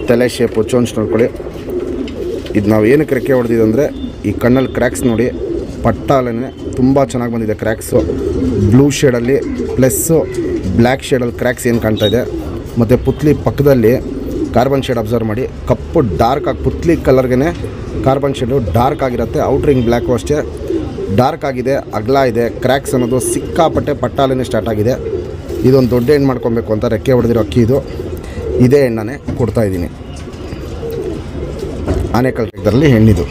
Speaker 1: ತಲೆ ಶೇಪು, ಚೋಂಚ್ ನೋಡ್ಕೊಳ್ಳಿ. ಇದು ನಾವು ಏನಕ್ಕೆ ರೆಕ್ಕೆ ಹೊಡೆದಿದ್ದು ಅಂದರೆ ಈ ಕಣ್ಣಲ್ಲಿ ಕ್ರ್ಯಾಕ್ಸ್ ನೋಡಿ, ಪಟ್ಟ ಅಲ್ಲೇ ತುಂಬ ಚೆನ್ನಾಗಿ ಬಂದಿದೆ ಕ್ರ್ಯಾಕ್ಸು. ಬ್ಲೂ ಶೇಡಲ್ಲಿ ಪ್ಲಸ್ಸು ಬ್ಲ್ಯಾಕ್ ಶೇಡಲ್ಲಿ ಕ್ರ್ಯಾಕ್ಸ್ ಏನು ಕಾಣ್ತಾ ಇದೆ. ಮತ್ತು ಪುತ್ಲಿ ಪಕ್ಕದಲ್ಲಿ ಕಾರ್ಬನ್ ಶೇಡ್ ಅಬ್ಸರ್ವ್ ಮಾಡಿ, ಕಪ್ಪು ಡಾರ್ಕ್ ಆಗಿ ಪುತ್ಲಿ ಕಲರ್ಗೆ ಕಾರ್ಬನ್ ಶೇಡು ಡಾರ್ಕ್ ಆಗಿರುತ್ತೆ. ಔಟ್ರಿಂಗ್ ಬ್ಲ್ಯಾಕು ಅಷ್ಟೇ ಡಾರ್ಕ್ ಆಗಿದೆ, ಅಗಲ ಇದೆ. ಕ್ರ್ಯಾಕ್ಸ್ ಅನ್ನೋದು ಸಿಕ್ಕಾಪಟ್ಟೆ ಪಟ್ಟಾಲೇ ಸ್ಟಾರ್ಟ್ ಆಗಿದೆ. ಇದೊಂದು ದೊಡ್ಡ ಹೆಣ್ಣು ಮಾಡ್ಕೊಬೇಕು ಅಂತ ರೆಕ್ಕೆ ಹೊಡೆದಿರೋ ಅಕ್ಕಿ ಇದು. ಇದೇ ಹೆಣ್ಣನ್ನೇ ಕೊಡ್ತಾಯಿದ್ದೀನಿ. ಆನೆಕಲ್ ರೆಗ್ದರಲ್ಲಿ ಹೆಣ್ಣಿದು.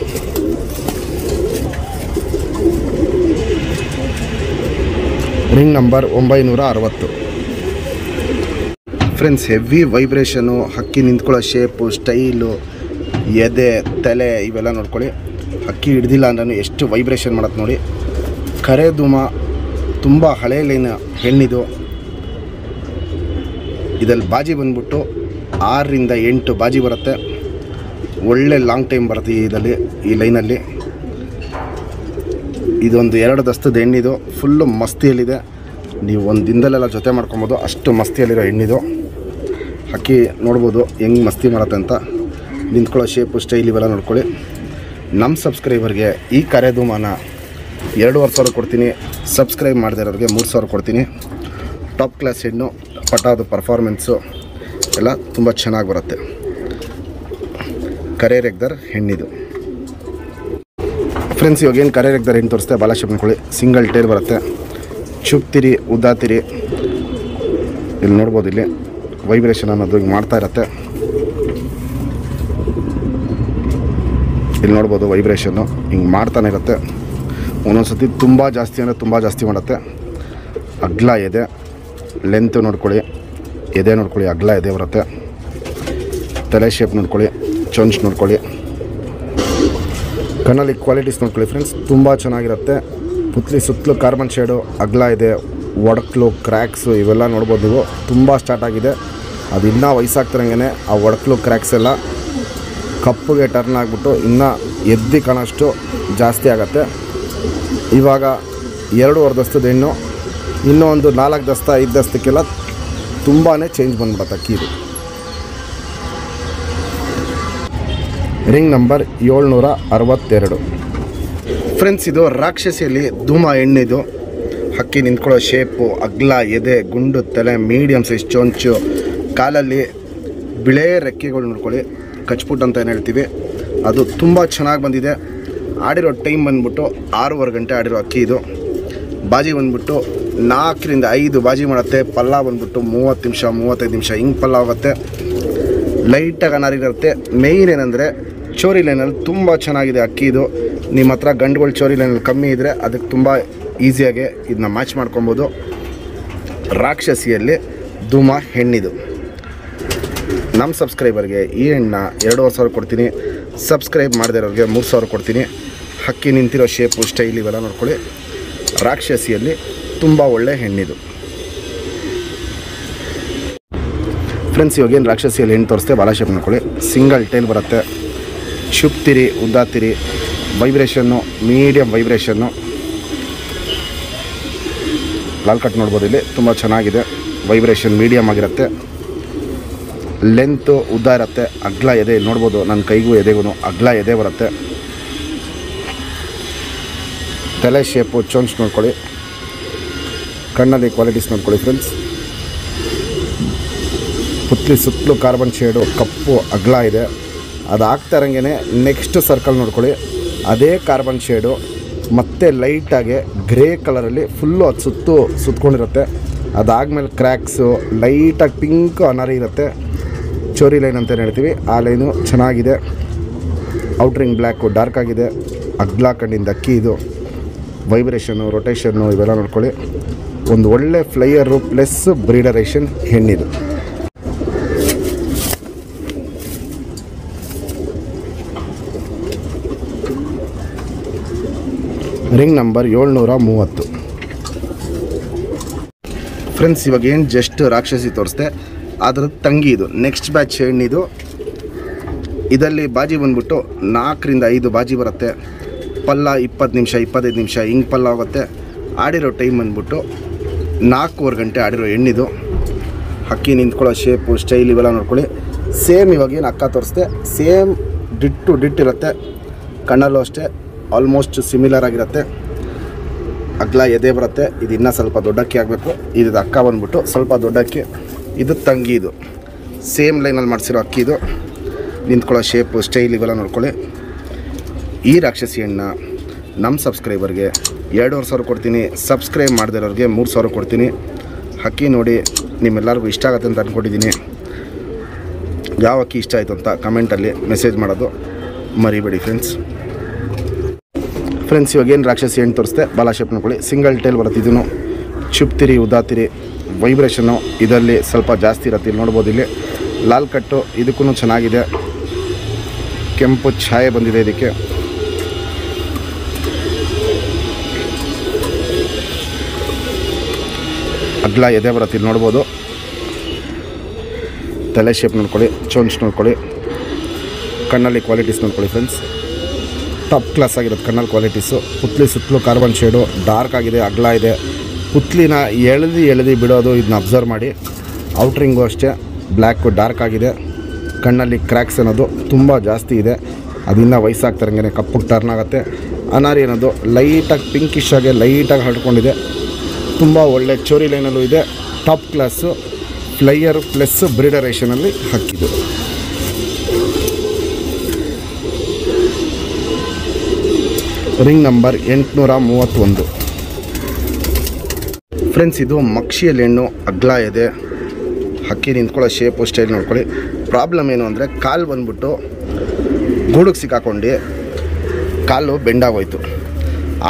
Speaker 1: Ring number 960. Friends, heavy vibration, ಹಕ್ಕಿ ನಿಂತ್ಕೊಳ್ಳೋ ಶೇಪು, ಸ್ಟೈಲು, ಎದೆ, ತಲೆ ಇವೆಲ್ಲ ನೋಡ್ಕೊಳ್ಳಿ. ಹಕ್ಕಿ ಹಿಡ್ದಿಲ್ಲ ಅಂದ್ರೂ ಎಷ್ಟು ವೈಬ್ರೇಷನ್ ಮಾಡತ್ತೆ ನೋಡಿ. ಕರೆ ಧೂಮ, ತುಂಬ ಹಳೆ ಲೈನ್ ಹೆಣ್ಣಿದು. ಇದರಲ್ಲಿ ಬಾಜಿ ಬಂದ್ಬಿಟ್ಟು 6ರಿಂದ 8 ಬಾಜಿ ಬರುತ್ತೆ. ಒಳ್ಳೆ ಲಾಂಗ್ ಟೈಮ್ ಬರುತ್ತೆ ಇದರಲ್ಲಿ, ಈ ಲೈನಲ್ಲಿ. ಇದೊಂದು 2 ದಸ್ತದ ಹೆಣ್ಣಿದು. ಫುಲ್ಲು ಮಸ್ತಿಯಲ್ಲಿದೆ. ನೀವು ಒಂದು ದಿನದಲ್ಲೆಲ್ಲ ಜೊತೆ ಮಾಡ್ಕೊಬೋದು, ಅಷ್ಟು ಮಸ್ತಿಯಲ್ಲಿರೋ ಹೆಣ್ಣಿದು. ಹಕ್ಕಿ ನೋಡ್ಬೋದು ಹೆಂಗೆ ಮಸ್ತಿ ಮಾಡುತ್ತೆ ಅಂತ. ನಿಂತ್ಕೊಳ್ಳೋ ಶೇಪು, ಸ್ಟೈಲ್ ಇವೆಲ್ಲ ನೋಡ್ಕೊಳ್ಳಿ. ನಮ್ಮ ಸಬ್ಸ್ಕ್ರೈಬರ್ಗೆ ಈ ಕರೆಧೂಮನ 2,500 ಕೊಡ್ತೀನಿ. ಸಬ್ಸ್ಕ್ರೈಬ್ ಮಾಡದೇ ಇರೋರಿಗೆ 3,000 ಕೊಡ್ತೀನಿ. ಟಾಪ್ ಕ್ಲಾಸ್ ಹೆಣ್ಣು, ಪಟಾದು ಪರ್ಫಾರ್ಮೆನ್ಸು ಎಲ್ಲ ತುಂಬ ಚೆನ್ನಾಗಿ ಬರುತ್ತೆ. ಕರೆ ರೆಗ್ದರ್ ಹೆಣ್ಣಿದು. ಫ್ರೆಂಡ್ಸ್, ಇವಾಗ ಏನು ಕರೆ ರೆಗ್ದರ್ ಹೆಣ್ಣು ತೋರಿಸ್ತೆ. ಬಾಲ ಶೇಪ್ ನೋಡ್ಕೊಳ್ಳಿ. ಸಿಂಗಲ್ ಟೇಲ್ ಬರುತ್ತೆ, ಚುಪ್ ತಿರಿ, ಉದ್ದಾ ತಿರಿ. ಇಲ್ಲಿ ನೋಡ್ಬೋದು, ಇಲ್ಲಿ ವೈಬ್ರೇಷನ್ ಅನ್ನೋದು ಹಿಂಗೆ ಮಾಡ್ತಾ ಇರುತ್ತೆ. ಇಲ್ಲಿ ನೋಡ್ಬೋದು ವೈಬ್ರೇಷನ್ನು ಹಿಂಗೆ ಮಾಡ್ತಾನೆ ಇರುತ್ತೆ. ಒಂದೊಂದು ಸತಿ ತುಂಬ ಜಾಸ್ತಿ ಅಂದರೆ ತುಂಬ ಜಾಸ್ತಿ ಮಾಡುತ್ತೆ. ಅಗ್ಲ ಎದೆ, ಲೆಂತ್ ನೋಡ್ಕೊಳ್ಳಿ. ಎದೆ ನೋಡ್ಕೊಳ್ಳಿ, ಅಗ್ಲ ಎದೆ ಬರುತ್ತೆ. ತಲೆ ಶೇಪ್ ನೋಡ್ಕೊಳ್ಳಿ, ಚೊಂಚ್ ನೋಡ್ಕೊಳ್ಳಿ. ಕಣ್ಣಲ್ಲಿ ಕ್ವಾಲಿಟೀಸ್ ನೋಡ್ಕೊಳ್ಳಿ ಫ್ರೆಂಡ್ಸ್, ತುಂಬ ಚೆನ್ನಾಗಿರುತ್ತೆ. ಪುತ್ಲಿ ಸುತ್ತಲೂ ಕಾರ್ಬನ್ ಶೇಡು, ಅಗ್ಲ ಇದೆ. ಒಡಕ್ಲು, ಕ್ರ್ಯಾಕ್ಸು ಇವೆಲ್ಲ ನೋಡ್ಬೋದು ನೀವು. ತುಂಬ ಸ್ಟಾರ್ಟ್ ಆಗಿದೆ. ಅದು ಇನ್ನೂ ವಯಸ್ಸಾಗ್ತಿರಂಗೆ ಆ ಒಡಕ್ಲು, ಕ್ರ್ಯಾಕ್ಸ್ ಎಲ್ಲ ಕಪ್ಪುಗೆ ಟರ್ನ್ ಆಗಿಬಿಟ್ಟು ಇನ್ನೂ ಎದ್ದು ಕಾಣೋಷ್ಟು ಜಾಸ್ತಿ ಆಗುತ್ತೆ. ಇವಾಗ 2.5 ದಸ್ತದ ಹೆಣ್ಣು. ಇನ್ನೂ ಒಂದು 4 ದಸ್ತ 5 ದಸ್ತಕ್ಕೆಲ್ಲ ತುಂಬಾ ಚೇಂಜ್ ಬಂದ್ಬಿಡುತ್ತೆ ಅಕ್ಕಿ ಇದು. Ring number 762. ಫ್ರೆಂಡ್ಸ್, ಇದು ರಾಕ್ಷಸಿಯಲ್ಲಿ ಧೂಮ ಹೆಣ್ಣಿದು. ಹಕ್ಕಿ ನಿಂತ್ಕೊಳ್ಳೋ ಶೇಪು, ಅಗ್ಲ ಎದೆ, ಗುಂಡು ತಲೆ, ಮೀಡಿಯಮ್ ಸೈಜ್ ಚೊಂಚು, ಕಾಲಲ್ಲಿ ಬಿಳೆ ರೆಕ್ಕೆಗಳು ನೋಡ್ಕೊಳ್ಳಿ. ಕಚ್ಪುಟ್ ಅಂತ ಏನು ಹೇಳ್ತೀವಿ, ಅದು ತುಂಬ ಚೆನ್ನಾಗಿ ಬಂದಿದೆ. ಆಡಿರೋ ಟೈಮ್ ಬಂದ್ಬಿಟ್ಟು 6.5 ಗಂಟೆ ಆಡಿರೋ ಅಕ್ಕಿ ಇದು. ಬಾಜಿ ಬಂದ್ಬಿಟ್ಟು 4ರಿಂದ 5 ಬಾಜಿ ಮಾಡುತ್ತೆ. ಪಲ್ಲ ಬಂದ್ಬಿಟ್ಟು 30 ನಿಮಿಷ 35 ನಿಮಿಷ ಹಿಂಗೆ ಪಲ್ಲ ಹೋಗುತ್ತೆ. ಲೈಟಾಗಿ ಅನಾರಿರುತ್ತೆ. ಮೇಯ್ನ್ ಏನಂದರೆ ಚೋರಿ ಲೈನಲ್ಲಿ ತುಂಬ ಚೆನ್ನಾಗಿದೆ ಅಕ್ಕಿ ಇದು. ನಿಮ್ಮ ಹತ್ರ ಗಂಡುಗಳು ಚೋರಿ ಲೈನಲ್ಲಿ ಕಮ್ಮಿ ಇದ್ದರೆ ಅದಕ್ಕೆ ತುಂಬ ಈಸಿಯಾಗಿ ಇದನ್ನ ಮ್ಯಾಚ್ ಮಾಡ್ಕೊಬೋದು. ರಾಕ್ಷಸಿಯಲ್ಲಿ ಧೂಮ ಹೆಣ್ಣಿದು. ನಮ್ಮ ಸಬ್ಸ್ಕ್ರೈಬರ್ಗೆ ಈ ಹೆಣ್ಣ 2,500 ಕೊಡ್ತೀನಿ. ಸಬ್ಸ್ಕ್ರೈಬ್ ಮಾಡದೇ ಇರೋರಿಗೆ 3,000 ಕೊಡ್ತೀನಿ. ಹಕ್ಕಿ ನಿಂತಿರೋ ಶೇಪು ಸ್ಟೈಲ್ ಇವೆಲ್ಲ ನೋಡ್ಕೊಳ್ಳಿ. ರಾಕ್ಷಸಿಯಲ್ಲಿ ತುಂಬ ಒಳ್ಳೆ ಹೆಣ್ಣಿದು ಫ್ರೆಂಡ್ಸ್. ಇವಾಗೇನು ರಾಕ್ಷಸಿಯಲ್ಲಿ ಹೆಣ್ಣು ತೋರಿಸ್ತೆ ಬಾಲ ಶೇಪ್ ನೋಡ್ಕೊಳ್ಳಿ. ಸಿಂಗಲ್ ಟೈಲ್ ಬರುತ್ತೆ. ಶುಪ್ತಿರಿ ಉದ್ದಾತಿರಿ ವೈಬ್ರೇಷನ್ನು ಮೀಡಿಯಮ್ ವೈಬ್ರೇಷನ್ನು. ಲಾಲ್ ಕಟ್ ನೋಡ್ಬೋದು ಇಲ್ಲಿ ತುಂಬ ಚೆನ್ನಾಗಿದೆ. ವೈಬ್ರೇಷನ್ ಮೀಡಿಯಮ್ ಆಗಿರುತ್ತೆ. ಲೆಂತು ಉದ್ದ ಇರುತ್ತೆ. ಅಗ್ಲ ಎದೆ ಇಲ್ಲಿ ನೋಡ್ಬೋದು. ನನ್ನ ಕೈಗೂ ಎದೆಗೂ ಅಗ್ಲ ಎದೆ ಬರುತ್ತೆ. ತಲೆ ಶೇಪು ಚೋನ್ಸ್ ನೋಡ್ಕೊಳ್ಳಿ. ಕಣ್ಣಲ್ಲಿ ಕ್ವಾಲಿಟೀಸ್ ನೋಡ್ಕೊಳ್ಳಿ ಫ್ರೆಂಡ್ಸ್. ಪುತ್ಲಿ ಸುತ್ತಲೂ ಕಾರ್ಬನ್ ಶೇಡು ಕಪ್ಪು ಅಗ್ಲ ಇದೆ. ಅದು ಆಗ್ತಾ ಇರೋಂಗೆ ನೆಕ್ಸ್ಟ್ ಸರ್ಕಲ್ ನೋಡ್ಕೊಳ್ಳಿ. ಅದೇ ಕಾರ್ಬನ್ ಶೇಡು ಮತ್ತು ಲೈಟಾಗಿ ಗ್ರೇ ಕಲರಲ್ಲಿ ಫುಲ್ಲು ಅದು ಸುತ್ತಕೊಂಡಿರುತ್ತೆ. ಅದಾದಮೇಲೆ ಕ್ರ್ಯಾಕ್ಸು ಲೈಟಾಗಿ ಪಿಂಕ್ ಅನಾರಿ ಇರುತ್ತೆ. ಚೋರಿ ಲೈನ್ ಅಂತ ಹೇಳ್ತೀವಿ. ಆ ಲೈನು ಚೆನ್ನಾಗಿದೆ. ಔಟ್ರಿಂಗ್ ಬ್ಲ್ಯಾಕು ಡಾರ್ಕ್ ಆಗಿದೆ. ಅಗ್ಲ ಕಣ್ಣಿಂದ ಅಕ್ಕಿ ಇದು. ವೈಬ್ರೇಷನ್ನು ರೊಟೇಷನ್ನು ಇವೆಲ್ಲ ನೋಡ್ಕೊಳ್ಳಿ. ಒಂದು ಒಳ್ಳೆ ಫ್ಲೈಯರು ಪ್ಲಸ್ ಬ್ರೀಡರೇಷನ್ ಹೆಣ್ಣಿದು. Ring number 730 friends. ಇವಾಗ ಏನು ಜಸ್ಟ್ ರಾಕ್ಷಸಿ ತೋರಿಸ್ದೆ ಅದ್ರದ್ದು ತಂಗಿ ಇದು. ನೆಕ್ಸ್ಟ್ ಬ್ಯಾಚ್ ಹೆಣ್ಣಿದು. ಇದರಲ್ಲಿ ಬಾಜಿ ಬಂದ್ಬಿಟ್ಟು 4ರಿಂದ 5 ಬಾಜಿ ಬರುತ್ತೆ. ಪಲ್ಲ 20 ನಿಮಿಷ 25 ನಿಮಿಷ ಹಿಂಗೆ ಪಲ್ಲ ಹೋಗುತ್ತೆ. ಆಡಿರೋ ಟೈಮ್ ಬಂದ್ಬಿಟ್ಟು 4.25 ಗಂಟೆ ಆಡಿರೋ ಹೆಣ್ಣಿದು. ಹಕ್ಕಿ ನಿಂತ್ಕೊಳ್ಳೋ ಶೇಪು ಸ್ಟೈಲ್ ಇವೆಲ್ಲ ನೋಡ್ಕೊಳ್ಳಿ. ಸೇಮ್ ಇವಾಗೇನು ಅಕ್ಕ ತೋರಿಸ್ದೆ ಸೇಮ್ ಡಿಟ್ ಇರುತ್ತೆ. ಕಣ್ಣಲ್ಲೂ ಅಷ್ಟೇ ಆಲ್ಮೋಸ್ಟ್ ಸಿಮಿಲರ್ ಆಗಿರುತ್ತೆ. ಅಗ್ಲ ಎದೆ ಬರುತ್ತೆ. ಇದು ಇನ್ನೂ ಸ್ವಲ್ಪ ದೊಡ್ಡಕ್ಕಿ ಆಗಬೇಕು. ಇದು ಅಕ್ಕ ಬಂದ್ಬಿಟ್ಟು ಸ್ವಲ್ಪ ದೊಡ್ಡಕ್ಕಿ. ಇದು ತಂಗಿ ಇದು. ಸೇಮ್ ಲೈನಲ್ಲಿ ಮಾಡಿಸಿರೋ ಅಕ್ಕಿ ಇದು. ನಿಂತ್ಕೊಳ್ಳೋ ಶೇಪು ಸ್ಟೈಲ್ ಇವೆಲ್ಲ ನೋಡ್ಕೊಳ್ಳಿ. ಈ ರಾಕ್ಷಸಿ ಹೆಣ್ಣ ನಮ್ಮ ಸಬ್ಸ್ಕ್ರೈಬರ್ಗೆ 2,500 ಕೊಡ್ತೀನಿ. ಸಬ್ಸ್ಕ್ರೈಬ್ ಮಾಡದಿರೋರಿಗೆ 3,000 ಕೊಡ್ತೀನಿ. ಹಕ್ಕಿ ನೋಡಿ ನಿಮ್ಮೆಲ್ಲರಿಗೂ ಇಷ್ಟ ಆಗುತ್ತೆ ಅಂತ ಅಂದ್ಕೊಂಡಿದ್ದೀನಿ. ಯಾವ ಅಕ್ಕಿ ಇಷ್ಟ ಆಯಿತು ಅಂತ ಕಮೆಂಟಲ್ಲಿ ಮೆಸೇಜ್ ಮಾಡೋದು ಮರಿಬೇಡಿ ಫ್ರೆಂಡ್ಸ್. ಇವಾಗೇನು ರಾಕ್ಷಸಿ ಹೆಣ್ಣು ತೋರಿಸ್ತೆ ಬಾಲ ಶೇಪ್ ನೋಡ್ಕೊಳ್ಳಿ. ಸಿಂಗಲ್ ಟೈಲ್ ಬರುತ್ತೆ. ಇದೂ ಚುಪ್ತಿರಿ ಉದ್ದಾತಿರಿ ವೈಬ್ರೇಷನ್ನು ಇದರಲ್ಲಿ ಸ್ವಲ್ಪ ಜಾಸ್ತಿ ಇರುತ್ತೆ. ಇಲ್ಲಿ ನೋಡ್ಬೋದು. ಇಲ್ಲಿ ಲಾಲ್ ಕಟ್ಟು ಇದಕ್ಕೂ ಚೆನ್ನಾಗಿದೆ. ಕೆಂಪು ಛಾಯೆ ಬಂದಿದೆ ಇದಕ್ಕೆ. ಅಗ್ಲ ಎದೆ ಬರುತ್ತೆ. ಇಲ್ಲಿ ನೋಡ್ಬೋದು. ತಲೆ ಶೇಪ್ ನೋಡ್ಕೊಳ್ಳಿ. ಚೋನ್ಸ್ ನೋಡ್ಕೊಳ್ಳಿ. ಕಣ್ಣಲ್ಲಿ ಕ್ವಾಲಿಟೀಸ್ ನೋಡ್ಕೊಳ್ಳಿ ಫ್ರೆಂಡ್ಸ್. ಟಾಪ್ ಕ್ಲಾಸ್ ಆಗಿರುತ್ತೆ ಕಣ್ಣಲ್ಲಿ ಕ್ವಾಲಿಟೀಸು. ಪುತ್ಲಿ ಸುತ್ತಲೂ ಕಾರ್ಬನ್ ಶೇಡು ಡಾರ್ಕ್ ಆಗಿದೆ. ಅಗ್ಲ ಇದೆ. ಪುತ್ಲಿನ ಎಳೆದು ಬಿಡೋದು ಇದನ್ನ ಅಬ್ಸರ್ವ್ ಮಾಡಿ. ಔಟ್ರಿಂಗು ಅಷ್ಟೇ ಬ್ಲ್ಯಾಕು ಡಾರ್ಕ್ ಆಗಿದೆ. ಕಣ್ಣಲ್ಲಿ ಕ್ರ್ಯಾಕ್ಸ್ ಅನ್ನೋದು ತುಂಬ ಜಾಸ್ತಿ ಇದೆ. ಅದನ್ನು ವಯಸ್ಸಾಗ್ತಾರಂಗೆ ಕಪ್ಪಗೆ ಟರ್ನ್ ಆಗುತ್ತೆ. ಅನಾರಿ ಅನ್ನೋದು ಲೈಟಾಗಿ ಪಿಂಕಿಶ್ ಆಗಿ ಲೈಟಾಗಿ ಹರಡ್ಕೊಂಡಿದೆ. ತುಂಬ ಒಳ್ಳೆ ಚೋರಿ ಲೈನಲ್ಲೂ ಇದೆ. ಟಾಪ್ ಕ್ಲಾಸು ಫ್ಲೈಯರ್ ಪ್ಲಸ್ ಬ್ರೀಡರೇಷನಲ್ಲಿ ಹಾಕಿದ್ದು. Ring number 831 friends. ಇದು ಮಕ್ಷಿಯಲ್ಲಿ ಹೆಣ್ಣು ಅಗ್ಲ ಇದೆ. ಹಕ್ಕಿ ನಿಂತ್ಕೊಳ್ಳೋ ಶೇಪು ಸ್ಟೈಲ್ ನೋಡ್ಕೊಳ್ಳಿ. ಪ್ರಾಬ್ಲಮ್ ಏನು ಅಂದರೆ ಕಾಲು ಬಂದ್ಬಿಟ್ಟು ಗೂಡಿಗೆ ಸಿಕ್ಕಾಕೊಂಡು ಕಾಲು ಬೆಂಡಾಗೋಯ್ತು.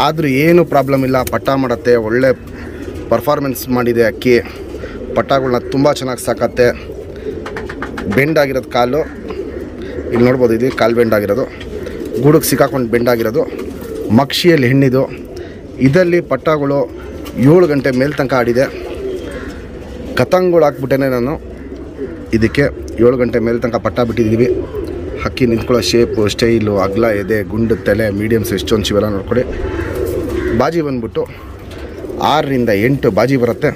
Speaker 1: ಆದರೂ ಏನು ಪ್ರಾಬ್ಲಮ್ ಇಲ್ಲ. ಪಟ್ಟ ಮಾಡುತ್ತೆ. ಒಳ್ಳೆ ಪರ್ಫಾರ್ಮೆನ್ಸ್ ಮಾಡಿದೆ ಅಕ್ಕಿ. ಪಟ್ಟಗಳನ್ನ ತುಂಬ ಚೆನ್ನಾಗಿ ಸಾಕತ್ತೆ. ಬೆಂಡಾಗಿರೋದು ಕಾಲು ಇಲ್ಲಿ ನೋಡ್ಬೋದು. ಇದು ಕಾಲು ಬೆಂಡಾಗಿರೋದು. ಗೂಡಿಗೆ ಸಿಕ್ಕಾಕೊಂಡು ಬೆಂಡಾಗಿರೋದು. ಮಕ್ಷಿಯಲ್ಲಿ ಹೆಣ್ಣಿದು. ಇದರಲ್ಲಿ ಪಟ್ಟಗಳು 7 ಗಂಟೆ ಮೇಲೆ ತನಕ ಆಡಿದೆ. ಕತಂಗಳು ಹಾಕ್ಬಿಟ್ಟೇನೆ ನಾನು ಇದಕ್ಕೆ 7 ಗಂಟೆ ಮೇಲೆ ತನಕ ಪಟ್ಟ ಬಿಟ್ಟಿದ್ದೀವಿ. ಹಕ್ಕಿ ನಿಂತ್ಕೊಳ್ಳೋ ಶೇಪು ಸ್ಟೈಲು ಅಗ್ಲ ಎದೆ ಗುಂಡು ತಲೆ ಮೀಡಿಯಮ್ ಸೈಜ್ ಚೊಂಚ್ ಇವೆಲ್ಲ ನೋಡ್ಕೊಳ್ಳಿ. ಬಾಜಿ ಬಂದ್ಬಿಟ್ಟು 6ರಿಂದ 8 ಬಾಜಿ ಬರುತ್ತೆ.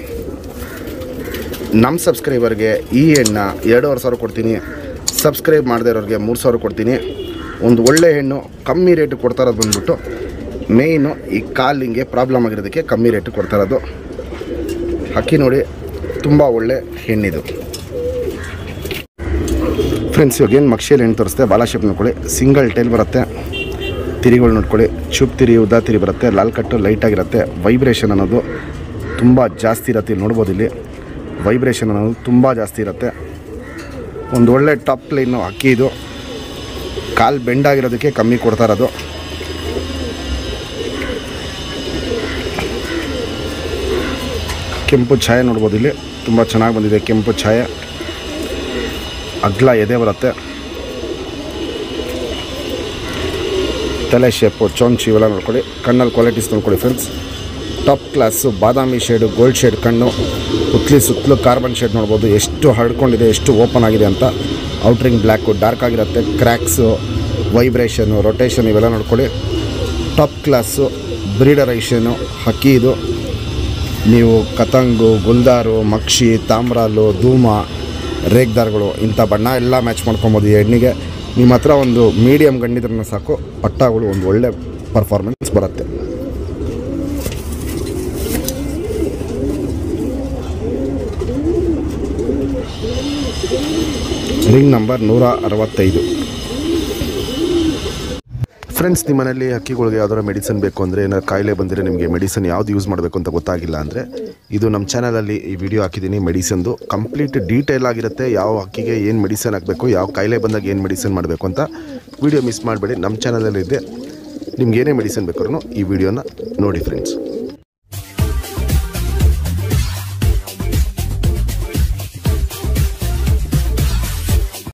Speaker 1: ನಮ್ಮ ಸಬ್ಸ್ಕ್ರೈಬರ್ಗೆ ಈ ಹೆಣ್ಣ 2,500 ಕೊಡ್ತೀನಿ. ಸಬ್ಸ್ಕ್ರೈಬ್ ಮಾಡದೇ ಇರೋರಿಗೆ 3,000 ಕೊಡ್ತೀನಿ. ಒಂದು ಒಳ್ಳೆ ಹೆಣ್ಣು ಕಮ್ಮಿ ರೇಟು ಕೊಡ್ತಾ ಇರೋದು ಬಂದ್ಬಿಟ್ಟು ಮೇಯ್ನು ಈ ಕಾಲಿಂಗೆ ಪ್ರಾಬ್ಲಮ್ ಆಗಿರೋದಕ್ಕೆ ಕಮ್ಮಿ ರೇಟು ಕೊಡ್ತಾ ಇರೋದು. ಹಕ್ಕಿ ನೋಡಿ ತುಂಬ ಒಳ್ಳೆ ಹೆಣ್ಣಿದು ಫ್ರೆಂಡ್ಸ್. ಇವಾಗ ಏನು ಮಕ್ಷಿಯಲ್ಲಿ ಹೆಣ್ಣು ತೋರಿಸ್ತೆ ಬಾಲ ಶೇಪ್ ನೋಡ್ಕೊಳ್ಳಿ. ಸಿಂಗಲ್ ಟೈಲ್ ಬರುತ್ತೆ. ತಿರಿಗಳು ನೋಡ್ಕೊಳ್ಳಿ. ಚುಪ್ ತಿರಿ ಉದ್ದಾ ತಿರಿ ಬರುತ್ತೆ. ಲಾಲ್ ಕಟ್ಟು ಲೈಟಾಗಿರುತ್ತೆ. ವೈಬ್ರೇಷನ್ ಅನ್ನೋದು ತುಂಬ ಜಾಸ್ತಿ ಇರುತ್ತೆ. ಇಲ್ಲಿ ನೋಡ್ಬೋದು. ಇಲ್ಲಿ ವೈಬ್ರೇಷನ್ ಅನ್ನೋದು ತುಂಬ ಜಾಸ್ತಿ ಇರುತ್ತೆ. ಒಂದು ಒಳ್ಳೆ ಟಾಪ್ ಲೈನು ಅಕ್ಕಿ ಇದು. ಕಾಲು ಬೆಂಡಾಗಿರೋದಕ್ಕೆ ಕಮ್ಮಿ ಕೊಡ್ತಾ ಇರೋದು. ಕೆಂಪು ಛಾಯೆ ನೋಡ್ಬೋದು, ಇಲ್ಲಿ ತುಂಬ ಚೆನ್ನಾಗಿ ಬಂದಿದೆ ಕೆಂಪು ಛಾಯೆ. ಅಗ್ಲ ಎದೆ ಬರುತ್ತೆ, ತಲೆ ಶೇಪು, ಚೊಂಚು ಇವೆಲ್ಲ ನೋಡ್ಕೊಳ್ಳಿ. ಕಣ್ಣಲ್ಲಿ ಕ್ವಾಲಿಟೀಸ್ ನೋಡ್ಕೊಳ್ಳಿ ಫ್ರೆಂಡ್ಸ್. ಟಾಪ್ ಕ್ಲಾಸು ಬಾದಾಮಿ ಶೇಡು, ಗೋಲ್ಡ್ ಶೇಡ್ ಕಣ್ಣು, ಸುತ್ತಲೂ ಕಾರ್ಬನ್ ಶೇಡ್ ನೋಡ್ಬೋದು ಎಷ್ಟು ಹರಡ್ಕೊಂಡಿದೆ, ಎಷ್ಟು ಓಪನ್ ಆಗಿದೆ ಅಂತ. ಔಟ್ರಿಂಗ್ ಬ್ಲ್ಯಾಕು ಡಾರ್ಕ್ ಆಗಿರುತ್ತೆ. ಕ್ರ್ಯಾಕ್ಸು, ವೈಬ್ರೇಷನು, ರೊಟೇಷನ್ ಇವೆಲ್ಲ ನೋಡ್ಕೊಳ್ಳಿ. ಟಾಪ್ ಕ್ಲಾಸು ಬ್ರೀಡರೈಷನು ಹಕ್ಕಿ ಇದು. ನೀವು ಕತಂಗು, ಗುಲ್ದಾರು, ಮಕ್ಷಿ, ತಾಮ್ರಾಲು, ಧೂಮ, ರೇಗ್ದಾರ್ಗಳು ಇಂಥ ಬಣ್ಣ ಎಲ್ಲ ಮ್ಯಾಚ್ ಮಾಡ್ಕೊಬೋದು. ಈ ಹೆಣ್ಣಿಗೆ ನಿಮ್ಮ ಹತ್ರ ಒಂದು ಮೀಡಿಯಮ್ ಗಂಡಿದ್ರನ್ನ ಸಾಕು, ಪಟ್ಟಗಳು ಒಂದು ಒಳ್ಳೆ ಪರ್ಫಾರ್ಮೆನ್ಸ್ ಬರುತ್ತೆ. Ring number 165. ಫ್ರೆಂಡ್ಸ್, ನಿಮ್ಮ ಮನೆಯಲ್ಲಿ ಹಕ್ಕಿಗಳಿಗೆ ಯಾವ್ದಾದ್ರು ಮೆಡಿಸಿನ್ ಬೇಕು ಅಂದರೆ, ಏನಾದ್ರು ಕಾಯಿಲೆ ಬಂದರೆ ನಿಮಗೆ ಮೆಡಿಸಿನ್ ಯಾವ್ದು ಯೂಸ್ ಮಾಡಬೇಕು ಅಂತ ಗೊತ್ತಾಗಿಲ್ಲ ಅಂದರೆ, ಇದು ನಮ್ಮ ಚಾನಲಲ್ಲಿ ಈ ವಿಡಿಯೋ ಹಾಕಿದ್ದೀನಿ. ಮೆಡಿಸಿನ್ದು ಕಂಪ್ಲೀಟ್ ಡೀಟೇಲ್ ಆಗಿರುತ್ತೆ. ಯಾವ ಹಕ್ಕಿಗೆ ಏನು ಮೆಡಿಸಿನ್ ಹಾಕಬೇಕು, ಯಾವ ಕಾಯಿಲೆ ಬಂದಾಗ ಏನು ಮೆಡಿಸಿನ್ ಮಾಡಬೇಕು ಅಂತ. ವಿಡಿಯೋ ಮಿಸ್ ಮಾಡಬೇಡಿ, ನಮ್ಮ ಚಾನಲಲ್ಲಿ ಇದೆ. ನಿಮ್ಗೆ ಏನೇ ಮೆಡಿಸಿನ್ ಬೇಕಾದ್ರೂ ಈ ವಿಡಿಯೋನ ನೋಡಿ ಫ್ರೆಂಡ್ಸ್.